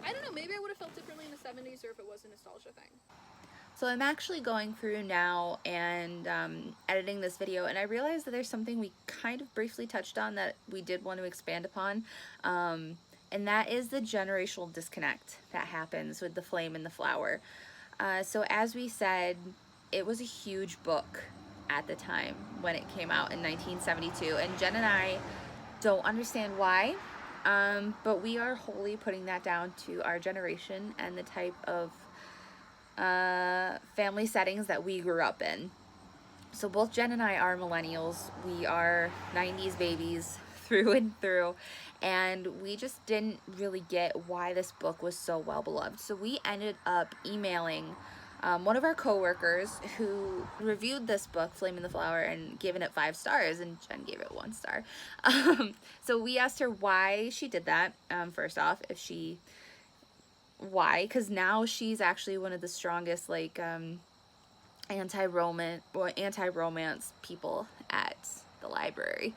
I don't know, maybe I would have felt differently in the 70s or if it was a nostalgia thing. So I'm actually going through now and editing this video, and I realized that there's something we kind of briefly touched on that we did want to expand upon, and that is the generational disconnect that happens with The Flame and the Flower. So as we said, it was a huge book at the time when it came out in 1972, and Jen and I don't understand why, but we are wholly putting that down to our generation and the type of family settings that we grew up in. So both Jen and I are millennials. We are 90s babies through and through, and we just didn't really get why this book was so well beloved. So we ended up emailing one of our coworkers who reviewed this book, Flame and the Flower, and given it 5 stars, and Jen gave it 1 star. So we asked her why she did that. First off, why? Because now she's actually one of the strongest, like, anti-romance people at the library.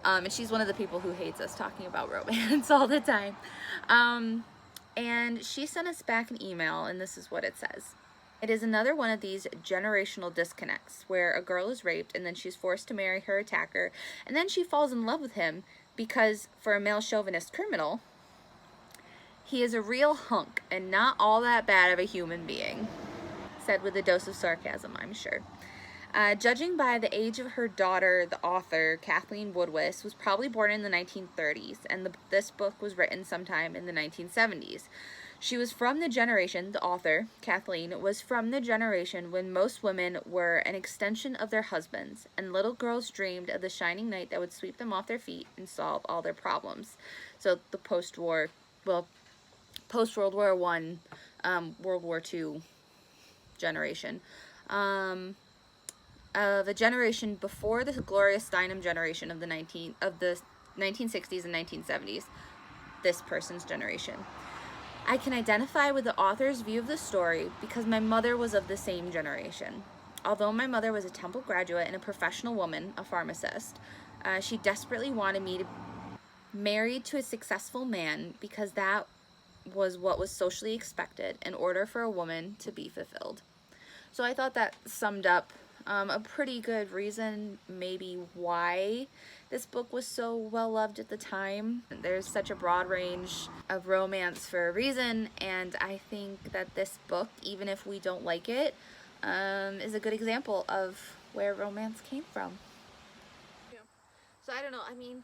And she's one of the people who hates us talking about romance all the time. And she sent us back an email, and this is what it says. It is another one of these generational disconnects where a girl is raped and then she's forced to marry her attacker, and then she falls in love with him because, for a male chauvinist criminal, he is a real hunk and not all that bad of a human being. Said with a dose of sarcasm, I'm sure. Judging by the age of her daughter, the author, Kathleen Woodwis, was probably born in the 1930s, and this book was written sometime in the 1970s. She was from the generation, the author, Kathleen, was from the generation when most women were an extension of their husbands, and little girls dreamed of the shining knight that would sweep them off their feet and solve all their problems. So the post-World War I, World War II generation. The generation before the Gloria Steinem generation of the 1960s and 1970s. This person's generation. I can identify with the author's view of the story because my mother was of the same generation. Although my mother was a Temple graduate and a professional woman, a pharmacist, she desperately wanted me to married to a successful man because that was what was socially expected in order for a woman to be fulfilled. So I thought that summed up a pretty good reason maybe why this book was so well loved at the time. There's such a broad range of romance for a reason, and I think that this book, even if we don't like it, is a good example of where romance came from. Yeah. So I don't know, I mean,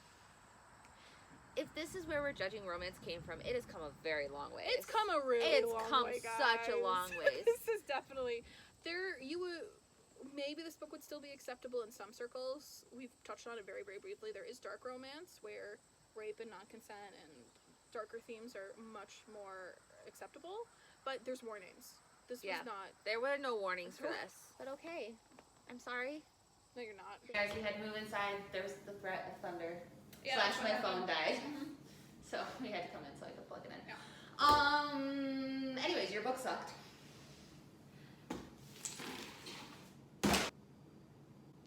if this is where we're judging romance came from, it has come a very long way. It's come a really long way, guys. Such a long way. This is definitely maybe this book would still be acceptable in some circles. We've touched on it very, very briefly. There is dark romance where rape and non-consent and darker themes are much more acceptable, but there's warnings. This was not. There were no warnings for this. But okay. I'm sorry. No, you're not. Guys, we had to move inside. There was the threat of thunder. Yeah, / my phone died. So we had to come in so I could plug it in. Yeah. Anyways, your book sucked.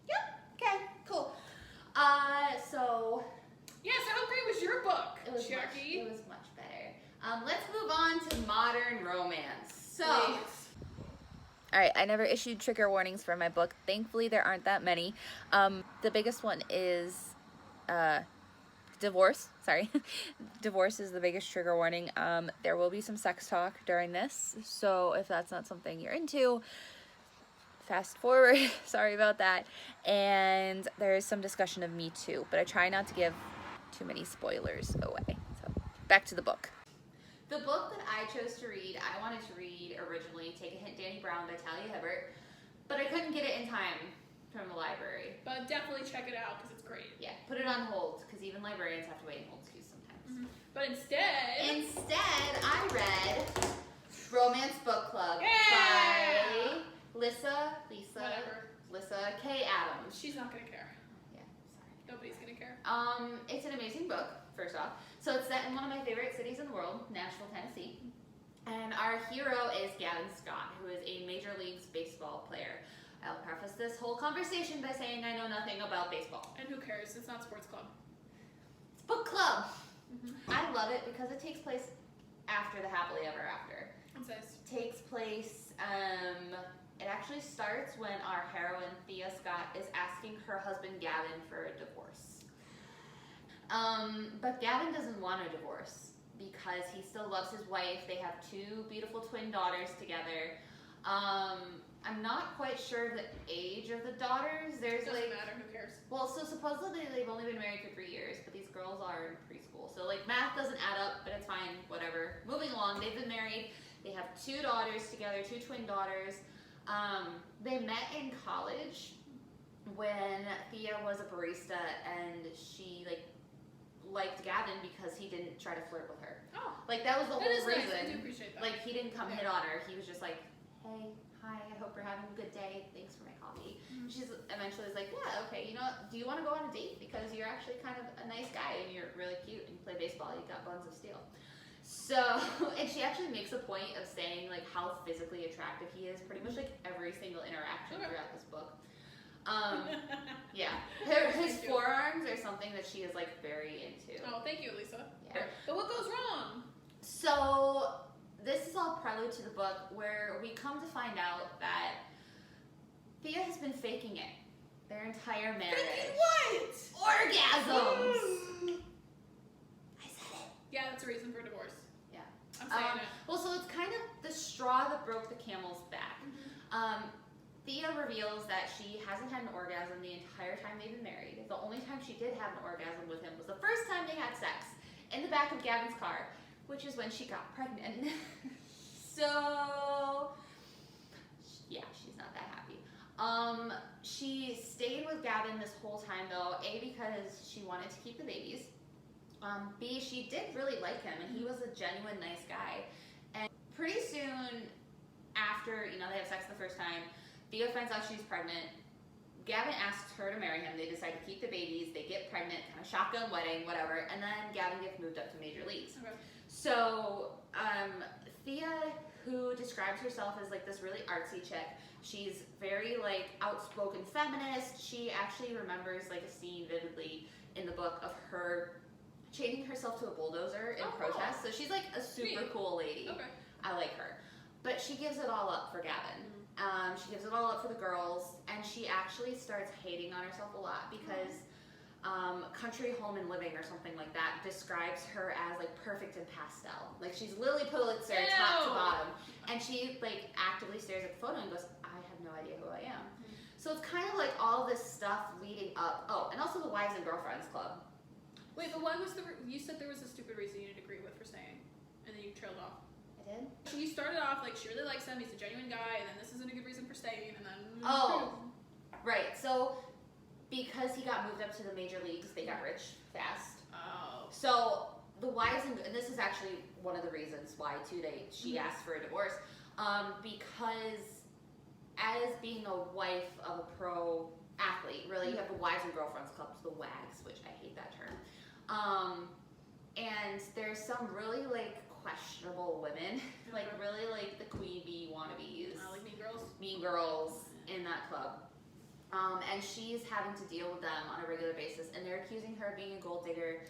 Yep. Okay. Cool. So. Yeah. So how great was your book, It was Jackie? much better. Let's move on to modern romance. So. Please. Alright, I never issued trigger warnings for my book. Thankfully, there aren't that many. The biggest one is divorce. Sorry. Divorce is the biggest trigger warning. There will be some sex talk during this, so if that's not something you're into, fast forward. Sorry about that. And there's some discussion of Me Too, but I try not to give too many spoilers away. So, back to the book. The book that I chose to read, I wanted to read originally Take a Hint, Danny Brown by Talia Hibbert, but I couldn't get it in time from the library. But definitely check it out because it's great. Yeah, put it on hold, because even librarians have to wait in hold queues sometimes. But Instead, I read Romance Book Club Yeah! by Lissa K. Adams. she's not gonna care. Yeah, sorry. Nobody's gonna care. It's an amazing book, first off. So it's set in one of my favorite cities in the world, Nashville, Tennessee. And our hero is Gavin Scott, who is a Major Leagues baseball player. I'll preface this whole conversation by saying I know nothing about baseball. And who cares? It's not sports club. It's book club. I love it because it takes place after the Happily Ever After. It's nice. Takes place It actually starts when our heroine, Thea Scott, is asking her husband, Gavin, for a divorce. But Gavin doesn't want a divorce because he still loves his wife. They have 2 beautiful twin daughters together. I'm not quite sure the age of the daughters. There's Doesn't matter, who cares? Well, so supposedly they've only been married for 3 years, but these girls are in preschool. So like math doesn't add up, but it's fine, whatever. Moving along, they've been married. They have 2 daughters together, 2 twin daughters. They met in college when Thea was a barista and she liked Gavin because he didn't try to flirt with her. Oh. Like that was the That whole is reason. nice. I do appreciate that. Like he didn't come hit on her. He was just like, hey, hi, I hope you're having a good day. Thanks for my coffee. She's eventually was like, yeah, okay, you know what? Do you want to go on a date? Because you're actually kind of a nice guy and you're really cute and you play baseball. You've got buns of steel. So, and she actually makes a point of saying like how physically attractive he is pretty much like every single interaction throughout this book. Yeah, his forearms are something that she is like very into. Oh, thank you, Lisa. Yeah. But what goes wrong? So this is all prelude to the book where we come to find out that Thea has been faking it their entire marriage. Faking what? Orgasms! I said it. Yeah, that's a reason for divorce. Yeah. I'm saying it. Well, so it's kind of the straw that broke the camel's back. Thea reveals that she hasn't had an orgasm the entire time they've been married. The only time she did have an orgasm with him was the first time they had sex in the back of Gavin's car, which is when she got pregnant. So, yeah, she's not that happy. She stayed with Gavin this whole time though, A, because she wanted to keep the babies. B, she did really like him and he was a genuine nice guy. And pretty soon after, they have sex the first time, Thea finds out she's pregnant. Gavin asks her to marry him. They decide to keep the babies. They get pregnant, kind of shotgun wedding, whatever. And then Gavin gets moved up to major leagues. Okay. So Thea, who describes herself as like this really artsy chick, she's very like outspoken feminist. She actually remembers like a scene vividly in the book of her chaining herself to a bulldozer in protest. So she's like a super cool lady. Okay. I like her. But she gives it all up for Gavin. She gives it all up for the girls, and she actually starts hating on herself a lot because Country Home and Living or something like that describes her as like perfect in pastel. Like she's Lily Pulitzer top to bottom, and she like actively stares at the photo and goes, I have no idea who I am. So it's kind of like all this stuff leading up. Oh, and also the Wives and Girlfriends Club. Wait, but what was you said there was a stupid reason you didn't agree with for saying, and then you trailed off. I did? So you started off like she really likes him, he's a genuine guy, and then this isn't a good reason for staying, and then Right. So because he got moved up to the major leagues, they got rich fast. Oh. So the wives and this is actually one of the reasons why too she asked for a divorce, because as being a wife of a pro athlete, really you have the Wives and Girlfriends clubs, the WAGs, which I hate that term, and there's some really like questionable women, like really like the queen bee wannabes, Like mean girls in that club. And she's having to deal with them on a regular basis, and they're accusing her of being a gold digger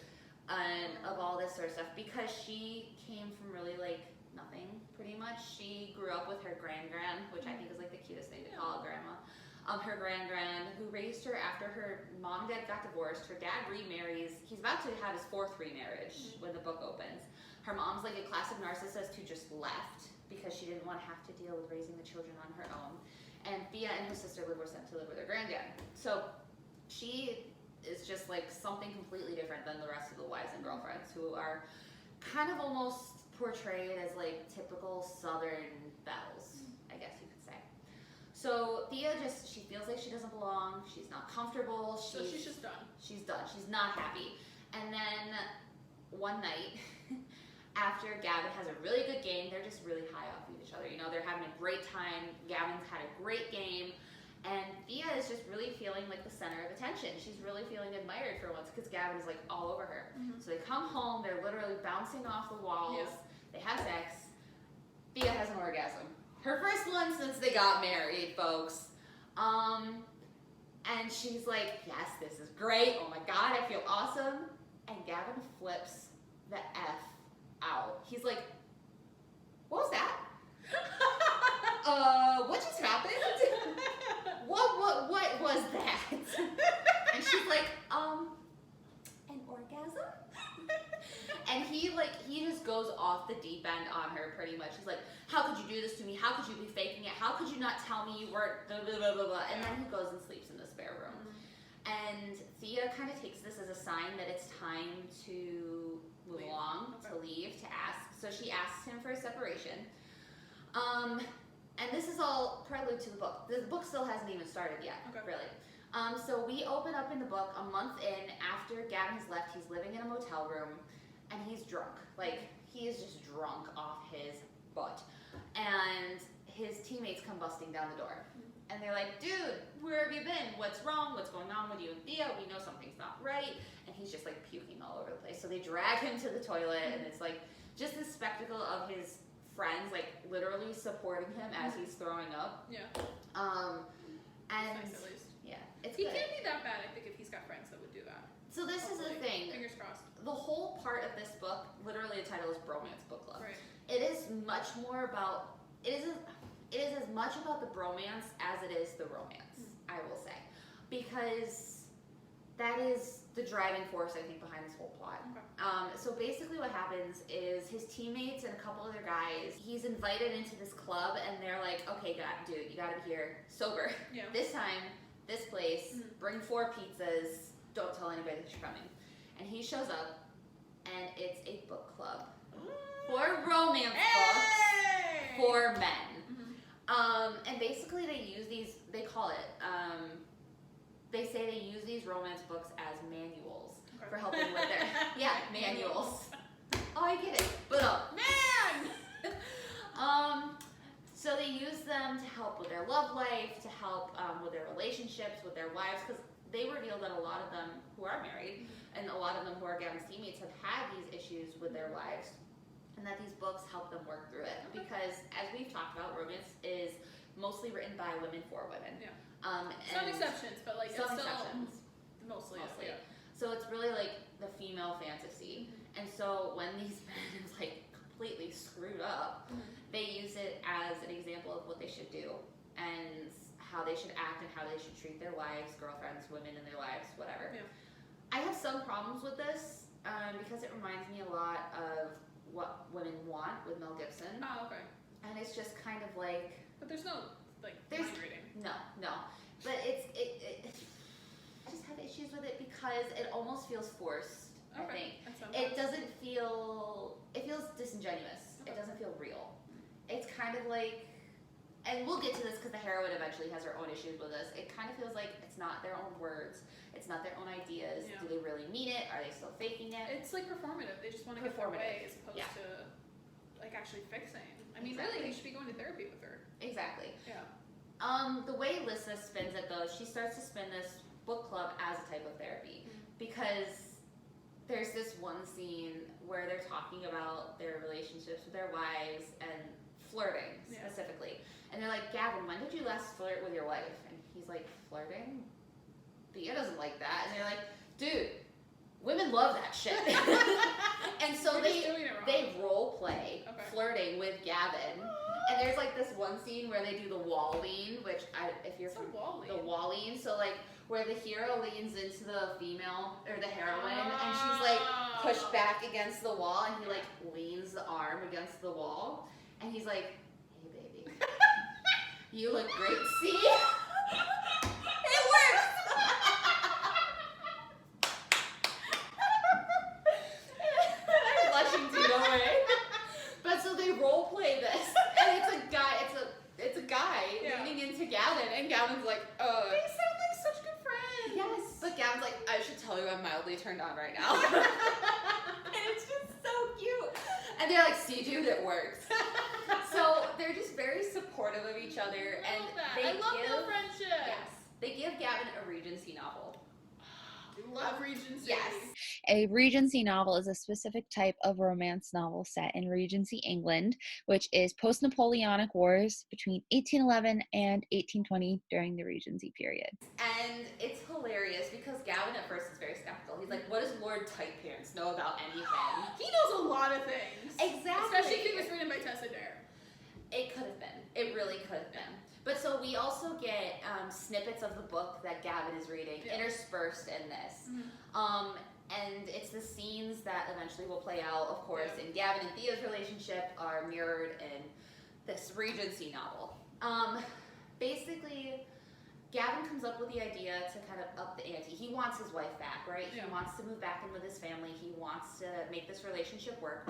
and of all this sort of stuff because she came from really like nothing, pretty much. She grew up with her gran, which I think is like the cutest thing to call a grandma. Her gran, who raised her after her mom and dad got divorced. Her dad remarries. He's about to have his 4th remarriage when the book opens. Her mom's like a classic narcissist who just left because she didn't want to have to deal with raising the children on her own. And Thea and her sister were sent to live with her granddad. So she is just like something completely different than the rest of the Wives and Girlfriends, who are kind of almost portrayed as like typical Southern belles, I guess you could say. So Thea she feels like she doesn't belong. She's not comfortable. So she's just done. She's done. She's not happy. And then one night, after Gavin has a really good game, they're just really high off of each other. They're having a great time. Gavin's had a great game. And Thea is just really feeling like the center of attention. She's really feeling admired for once because Gavin is like all over her. So they come home, they're literally bouncing off the walls. They have sex. Thea has an orgasm. Her first one since they got married, folks. And she's like, yes, this is great. Oh my God, I feel awesome. And Gavin flips the F out. He's like, what was that? What just happened? he just goes off the deep end on her pretty much. He's like, how could you do this to me? How could you be faking it? How could you not tell me you weren't blah, blah, blah, blah, blah. And then he goes and sleeps in the spare room. And Thea kind of takes this as a sign that it's time to move along, to leave, to ask. So she asks him for a separation. And this is all prelude to the book. The book still hasn't even started yet, really. So we open up in the book a month in after Gavin has left. He's living in a motel room, and he's drunk. Like, he is just drunk off his butt. And his teammates come busting down the door. And they're like, dude, where have you been? What's wrong? What's going on with you and Thea? We know something's not right. And he's just like puking all over the place. So they drag him to the toilet, and it's like just this spectacle of his friends like literally supporting him as he's throwing up. Yeah. And nice, at least. Yeah, it's he good. can't be that bad, I think, if he's got friends that would do that. So this is the thing. Fingers crossed. The whole part of this book, literally the title is Bromance Book Club. Right. It is much more about, it is as much about the bromance as it is the romance, I will say. Because that is the driving force, I think, behind this whole plot. Okay. So basically what happens is his teammates and a couple other guys, he's invited into this club, and they're like, okay, dude, you gotta be here sober. Yeah. This time, this place, bring 4 pizzas, don't tell anybody that you're coming. And he shows up, and it's a book club for romance books for men. And basically they call it, they say they use these romance books as manuals for helping with their, manuals. Oh, I get it. But, man! So they use them to help with their love life, to help with their relationships, with their wives, because they reveal that a lot of them who are married, and a lot of them who are Gavin's teammates, have had these issues with their wives, and that these books help them work through it. Because, as we've talked about, romance is mostly written by women for women. Yeah. Some exceptions, but like some it's still exceptions. Mostly. Yeah. So it's really like the female fantasy. And so when these men like completely screwed up, they use it as an example of what they should do and how they should act and how they should treat their wives, girlfriends, women in their lives, whatever. Yeah. I have some problems with this because it reminds me a lot of What Women Want with Mel Gibson. Oh, okay. And it's just kind of like... But there's no, like, There's- mind reading. No. But I just have issues with it because it almost feels forced, I think. It doesn't feel... It feels disingenuous. It doesn't feel real. It's kind of like... And we'll get to this because the heroine eventually has her own issues with this. It kind of feels like it's not their own words. It's not their own ideas. Yeah. Do they really mean it? Are they still faking it? It's like performative. They just want to get their way as opposed to like actually fixing. I mean, really, you should be going to therapy with her. Exactly. Yeah. The way Lissa spins it, though, she starts to spin this book club as a type of therapy because there's this one scene where they're talking about their relationships with their wives and flirting specifically. And they're like, Gavin, when did you last flirt with your wife? And he's like, flirting? Thea doesn't like that. And they're like, dude, women love that shit. And so they role play flirting with Gavin. And there's like this one scene where they do the wall lean, which if you're from the wall lean, so like where the hero leans into the female or the heroine, and she's like pushed back against the wall, and he like leans the arm against the wall, and he's like, hey baby, you look great. See? It works. I'm blushing too, don't worry. But so they role play this, and it's a guy leaning into Gavin, and Gavin's like, They sound like such good friends. yes. But Gavin's like, I should tell you I'm mildly turned on right now. And it's just so cute. And they're like, see dude, it works. So they're just very supportive of each other, and I love their friendship. Yes, they give Gavin a Regency novel. Love Regency. Yes. A Regency novel is a specific type of romance novel set in Regency England, which is post-Napoleonic Wars between 1811 and 1820 during the Regency period. And it's hilarious because Gavin at first is very skeptical. He's like, what does Lord Tight Pants know about anything? He knows a lot of things. Exactly. Especially if it was written by Tessa Dare. It could have been. It really could have been. But so we also get snippets of of the book that Gavin is reading interspersed in this. And it's the scenes that eventually will play out, of course, in Gavin and Thea's relationship are mirrored in this Regency novel. Basically, Gavin comes up with the idea to kind of up the ante. He wants his wife back, right? He wants to move back in with his family. He wants to make this relationship work.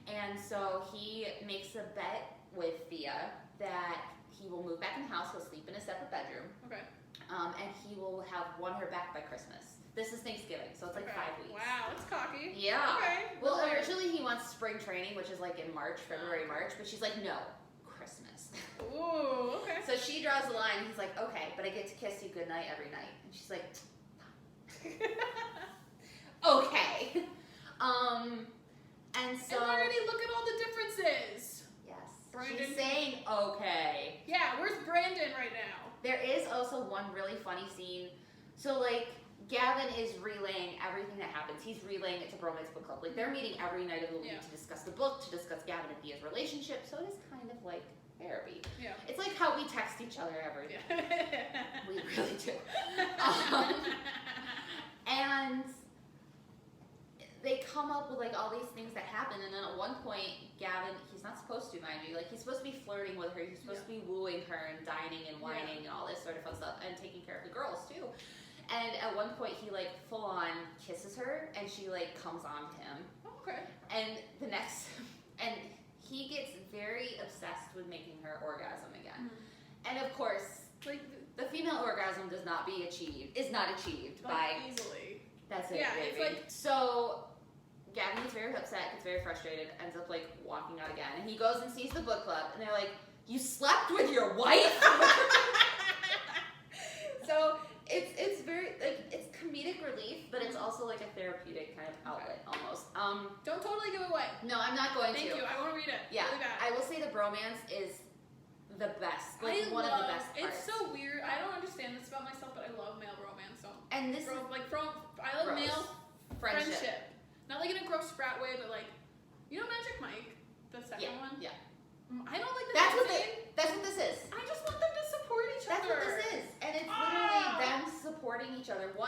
And so he makes a bet with Thea that he will move back in the house. He'll sleep in a separate bedroom. Okay. And he will have won her back by Christmas. This is Thanksgiving, so it's like 5 weeks. Wow, that's cocky. Yeah. Okay. Well, originally he wants spring training, which is like in March, February, March, but she's like, no, Christmas. Ooh, okay. So she draws the line. He's like, okay, but I get to kiss you goodnight every night. And she's like, okay. And so. And already look at all the differences. Yes. Brandon. She's saying okay. Yeah, where's Brandon right now? There is also one really funny scene. So like, Gavin is relaying everything that happens. He's relaying it to Bromance Book Club. Like, they're meeting every night of the week to discuss the book, to discuss Gavin and Thea's relationship. So it is kind of like therapy. Yeah. It's like how we text each other every day. We really do. And they come up with like all these things that happen, and then at one point, Gavin, he's not supposed to, mind you, like he's supposed to be flirting with her, he's supposed to be wooing her and dining and wining and all this sort of fun stuff, and taking care of the girls too. And at one point, he like full on kisses her, and she like comes on to him. Okay. And and he gets very obsessed with making her orgasm again. And of course, like the female orgasm is not achieved like by easily. That's it, Yeah, baby. it's like so. Gavin gets very upset, gets very frustrated, ends up like walking out again, and he goes and sees the book club, and they're like, "You slept with your wife?" So it's very like it's comedic relief, but it's also like a therapeutic kind of outlet almost. Don't totally give it away. No, I'm not going Thank to. you. I want to read it. Yeah, Really bad. I will say the bromance is the best, like one of the best parts. It's so weird. I don't understand this about myself, but I love male romance. So and this is I love male friendship. Not like in a gross frat way, but like, you know Magic Mike, the second one? Yeah. I don't like the That's what this is. I just want them to support each That's other. what this is. And it's literally them supporting each other 100%.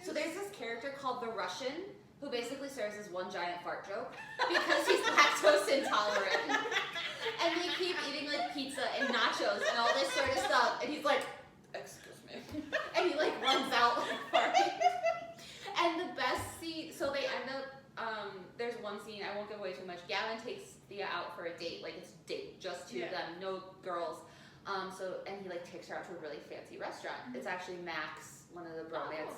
So there's this character called the Russian who basically serves as one giant fart joke because he's lactose intolerant. And they keep eating like pizza and nachos and all this sort of stuff. And he's like, excuse me. And he like runs out like farting. And the best scene, so they end up, there's one scene, I won't give away too much. Gavin takes Thea out for a date, like it's a date, just two of them, no girls. And he like takes her out to a really fancy restaurant. It's actually Max, one of the bromance,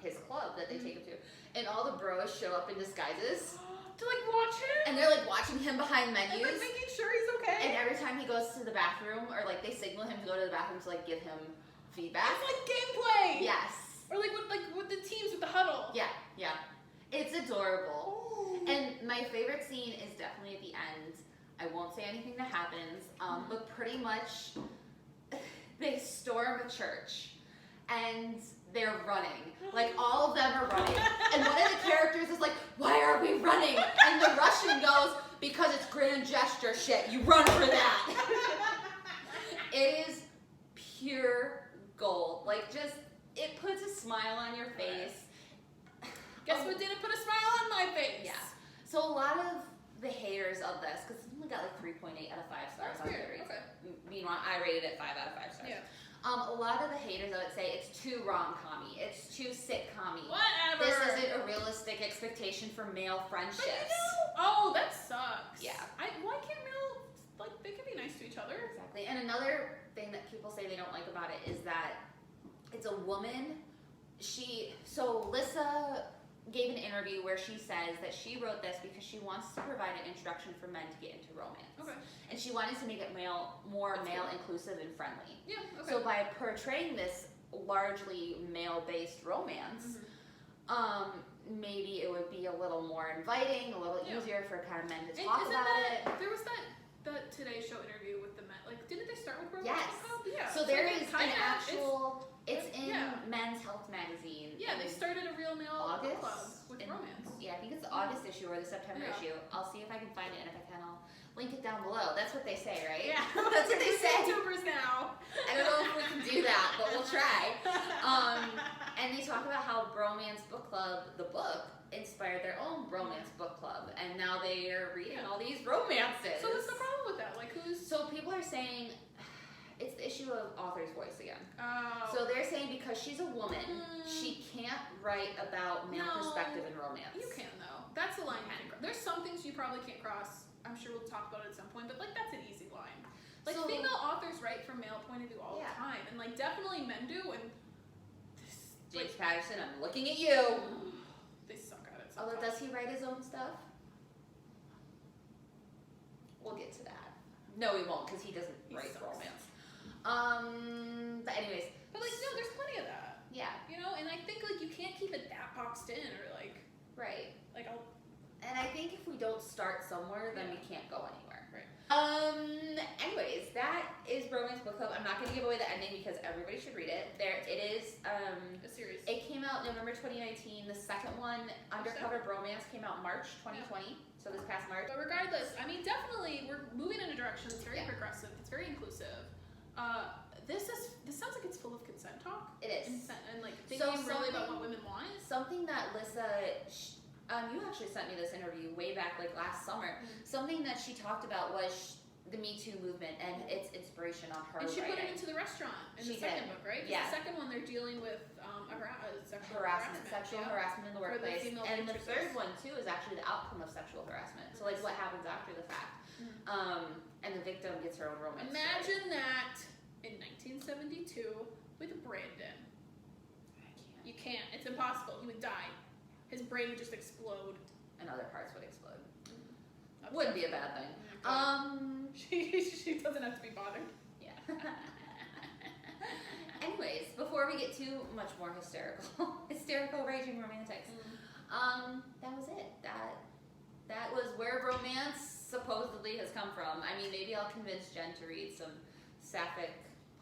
his club that they take him to. And all the bros show up in disguises. To like watch him? And they're like watching him behind menus. And like making sure he's okay. And every time he goes to the bathroom, or like they signal him to go to the bathroom to like give him feedback. It's like gameplay! Yes. Or like with the teams with the huddle. Yeah. It's adorable. Oh. And my favorite scene is definitely at the end. I won't say anything that happens, but pretty much they storm a church and they're running. Like all of them are running. And one of the characters is like, "Why are we running?" And the Russian goes, "Because it's grand gesture shit. You run for that." It is pure gold. Like just, it puts a smile on your face. Guess what didn't put a smile on my face? Yeah. So a lot of the haters of this, because it's only got like 3.8 out of 5 stars on Goodreads. Okay. Meanwhile, I rated it 5 out of 5 stars. Yeah. A lot of the haters of it say it's too rom-com-y, it's too sitcom-y. Whatever. This isn't a realistic expectation for male friendships. But you know, that sucks. Yeah. Why can't male, like, they can be nice to each other? Exactly. And another thing that people say they don't like about it is that it's a woman. So Lissa gave an interview where she says that she wrote this because she wants to provide an introduction for men to get into romance. Okay. And she wanted to make it more male inclusive and friendly. Yeah, okay. So by portraying this largely male-based romance, maybe it would be a little more inviting, a little easier for kind of men to talk about it. There was that Today Show interview with the men. Like, didn't they start with romance? Yes. Yeah. So there is an actual. It's in Men's Health magazine. Yeah, they started a real male August club with romance. Yeah, I think it's the August issue or the September issue. I'll see if I can find it, and if I can, I'll link it down below. That's That's what they say, right? Yeah. That's what they say. YouTubers now. I don't know if we can do that, but we'll try. And they talk about how Bromance Book Club, the book, inspired their own romance book club, and now they are reading all these romances. So what's the problem with that? Like, So people are saying it's the issue of author's voice again. Oh. So they're saying because she's a woman, she can't write about male perspective in romance. You can though. That's a line you can cross. There's some things you probably can't cross. I'm sure we'll talk about it at some point, but like that's an easy line. Like So- female authors write from male point of view all the time, and like definitely men do, and James Patterson, I'm looking at you. they suck at it. Although, sometimes. does he write his own stuff? We'll get to that. No, he won't, because he doesn't write sucks. romance. But anyways. But like, no, there's plenty of that. Yeah. You know, and I think like you can't keep it that boxed in, or like Right. I'll. And I think if we don't start somewhere, then we can't go anywhere. Right. Anyways, that is Bromance Book Club. I'm not going to give away the ending because everybody should read it. It is, A series. it came out November 2019. The second one, Undercover Bromance, came out March 2020. So this past March. But regardless, I mean, definitely we're moving in a direction that's very progressive. It's very inclusive. This sounds like it's full of consent talk. It is. And like thinking really about what women want. Something that Lissa, you actually sent me this interview way back like last summer. Something that she talked about was the Me Too movement and its inspiration on her And she put it writing. into the restaurant in She the second did. book, right? 'Cause Yeah. The second one they're dealing with sexual Sexual harassment in the For the workplace. female And the waitresses. third one too is actually the outcome of sexual harassment. So like what happens after the fact. And the victim gets her own romance. Imagine that in 1972 with Brandon. You can't. It's impossible. He would die. His brain would just explode. And other parts would explode. That's Wouldn't be a bad thing. She doesn't have to be bothered. Yeah. Anyways, before we get too much more hysterical raging romantics, that was it. That was where romance supposedly has come from. I mean, maybe I'll convince Jen to read some sapphic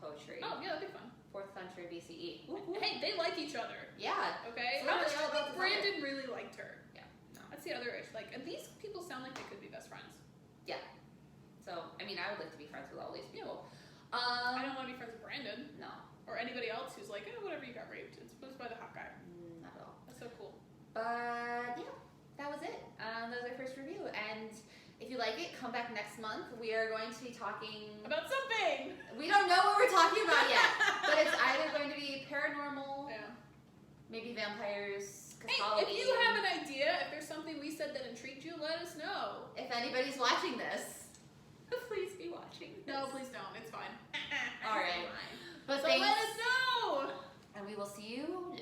poetry. Oh yeah, that'd be fun. 4th century BCE. Hey, they like each other. Yeah. Okay. So How much they're do all you about think to Brandon really liked her? Yeah. No. That's the other issue. Like, and these people sound like they could be best friends. So, I mean, I would like to be friends with all these people. I don't want to be friends with Brandon No. or anybody else who's like, whatever, you got raped. It's by the hot guy. Not at all. That's so cool. But yeah, that was it. That was our first review. And if you like it, come back next month. We are going to be talking About something. We don't know what we're talking about yet, but it's either going to be paranormal, maybe vampires, Hey, Halloween. if you have an idea, if there's something we said that intrigued you, let us know. If anybody's watching this, please be watching this. No, please don't. It's fine. All right. But So let us know. And we will see you